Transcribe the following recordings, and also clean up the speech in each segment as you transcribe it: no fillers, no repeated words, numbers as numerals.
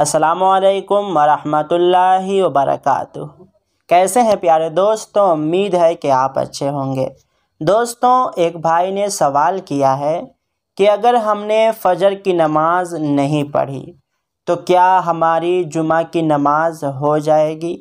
अस्सलामुअलैकुम वरहमतुल्लाहि वबरकातुहू। कैसे हैं प्यारे दोस्तों, उम्मीद है कि आप अच्छे होंगे। दोस्तों, एक भाई ने सवाल किया है कि अगर हमने फ़जर की नमाज़ नहीं पढ़ी तो क्या हमारी जुमा की नमाज़ हो जाएगी।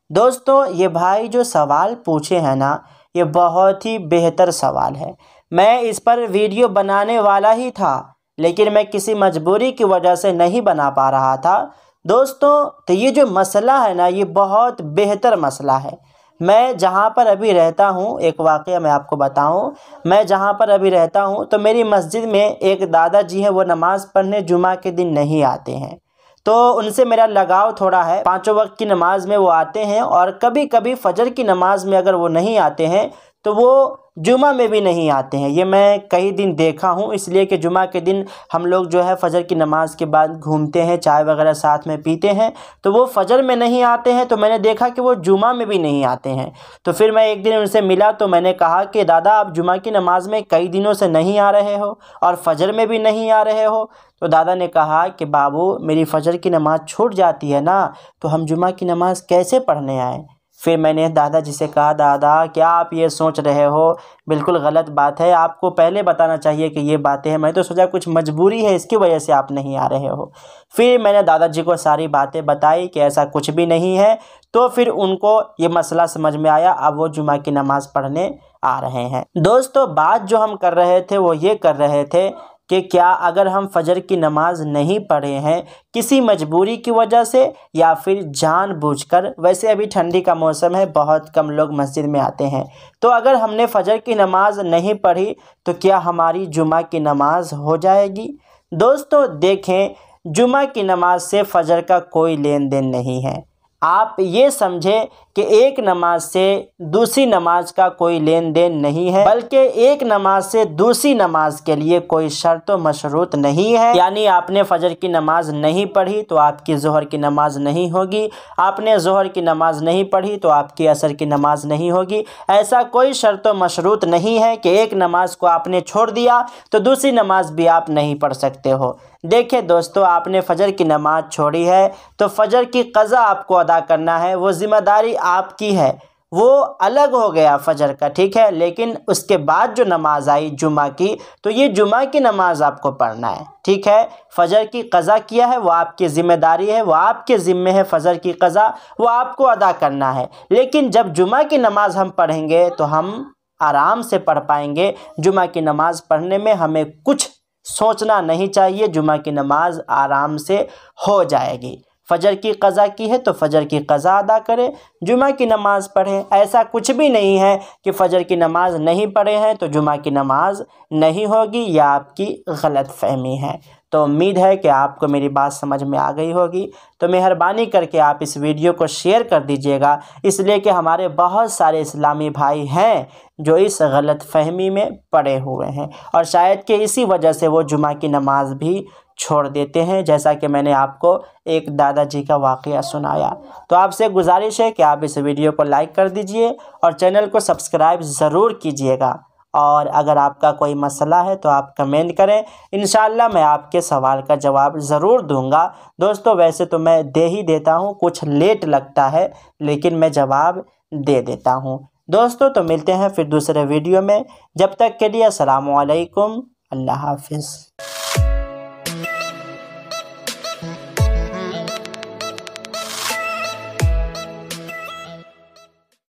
दोस्तों, ये भाई जो सवाल पूछे हैं ना, ये बहुत ही बेहतर सवाल है। मैं इस पर वीडियो बनाने वाला ही था, लेकिन मैं किसी मजबूरी की वजह से नहीं बना पा रहा था। दोस्तों, तो ये जो मसला है ना, ये बहुत बेहतर मसला है। मैं जहाँ पर अभी रहता हूँ, एक वाक़या मैं आपको बताऊँ। मैं जहाँ पर अभी रहता हूँ तो मेरी मस्जिद में एक दादाजी हैं, वो नमाज़ पढ़ने जुमा के दिन नहीं आते हैं। तो उनसे मेरा लगाव थोड़ा है। पाँचों वक्त की नमाज़ में वो आते हैं, और कभी कभी फ़जर की नमाज़ में अगर वो नहीं आते हैं तो वो जुमा में भी नहीं आते हैं। ये मैं कई दिन देखा हूँ, इसलिए कि जुमा के दिन हम लोग जो है फ़जर की नमाज़ के बाद घूमते हैं, चाय वगैरह साथ में पीते हैं। तो वो फ़जर में नहीं आते हैं, तो मैंने देखा कि वो जुमा में भी नहीं आते हैं। तो फिर मैं एक दिन उनसे मिला तो मैंने कहा कि दादा, आप जुमा की नमाज़ में कई दिनों से नहीं आ रहे हो और फ़जर में भी नहीं आ रहे हो। तो दादा ने कहा कि बाबू, मेरी फ़जर की नमाज़ छूट जाती है ना, तो हम जुमा की नमाज़ कैसे पढ़ने आए। फिर मैंने दादाजी से कहा, दादा क्या आप ये सोच रहे हो, बिल्कुल गलत बात है। आपको पहले बताना चाहिए कि ये बातें हैं। मैं तो सोचा कुछ मजबूरी है, इसकी वजह से आप नहीं आ रहे हो। फिर मैंने दादाजी को सारी बातें बताई कि ऐसा कुछ भी नहीं है। तो फिर उनको ये मसला समझ में आया, अब वो जुमा की नमाज़ पढ़ने आ रहे हैं। दोस्तों, बात जो हम कर रहे थे वो ये कर रहे थे कि क्या अगर हम फ़जर की नमाज़ नहीं पढ़े हैं किसी मजबूरी की वजह से या फिर जानबूझकर, वैसे अभी ठंडी का मौसम है, बहुत कम लोग मस्जिद में आते हैं, तो अगर हमने फ़जर की नमाज़ नहीं पढ़ी तो क्या हमारी जुमा की नमाज़ हो जाएगी। दोस्तों देखें, जुमा की नमाज़ से फ़जर का कोई लेन देन नहीं है। आप ये समझें कि एक नमाज से दूसरी नमाज का कोई लेन देन नहीं है, बल्कि एक नमाज से दूसरी नमाज के लिए कोई शर्त व मशरूत नहीं है। यानी आपने फ़जर की नमाज नहीं पढ़ी तो आपकी ज़ोहर की नमाज नहीं होगी, आपने ज़ोहर की नमाज नहीं पढ़ी तो आपकी असर की नमाज नहीं होगी। ऐसा कोई शर्त व मशरूत नहीं है कि एक नमाज को आपने छोड़ दिया तो दूसरी नमाज भी आप नहीं पढ़ सकते हो। देखिए दोस्तों, आपने फ़जर की नमाज़ छोड़ी है तो फ़जर की क़ज़ा आपको अदा करना है, वो ज़िम्मेदारी आपकी है। वो अलग हो गया फ़जर का, ठीक है, लेकिन उसके बाद जो नमाज आई जुमा की, तो ये जुमा की नमाज़ आपको पढ़ना है, ठीक है। फ़जर की क़ज़ा किया है, वो आपकी ज़िम्मेदारी है, वो आपके ज़िम्मे है। फ़जर की क़ज़ा वो आपको अदा करना है। लेकिन जब जुमा की नमाज़ हम पढ़ेंगे तो हम आराम से पढ़ पाएंगे। जुमा की नमाज़ पढ़ने में हमें कुछ सोचना नहीं चाहिए, जुमा की नमाज़ आराम से हो जाएगी। फ़जर की क़ज़ा की है तो फ़जर की क़ज़ा अदा करें, जुमा की नमाज़ पढ़ें। ऐसा कुछ भी नहीं है कि फ़जर की नमाज़ नहीं पढ़े हैं तो जुमा की नमाज़ नहीं होगी, या आपकी गलत फ़हमी है। तो उम्मीद है कि आपको मेरी बात समझ में आ गई होगी। तो मेहरबानी करके आप इस वीडियो को शेयर कर दीजिएगा, इसलिए कि हमारे बहुत सारे इस्लामी भाई हैं जो इस गलत फ़हमी में पड़े हुए हैं, और शायद कि इसी वजह से वो जुमा की नमाज़ भी छोड़ देते हैं, जैसा कि मैंने आपको एक दादाजी का वाक़या सुनाया। तो आपसे गुजारिश है कि आप इस वीडियो को लाइक कर दीजिए और चैनल को सब्सक्राइब ज़रूर कीजिएगा। और अगर आपका कोई मसला है तो आप कमेंट करें, इंशाअल्लाह मैं आपके सवाल का जवाब ज़रूर दूंगा। दोस्तों, वैसे तो मैं दे ही देता हूँ, कुछ लेट लगता है लेकिन मैं जवाब दे देता हूँ। दोस्तों, तो मिलते हैं फिर दूसरे वीडियो में। जब तक के लिए अस्सलामु अलैकुम, अल्लाह हाफ़िज़।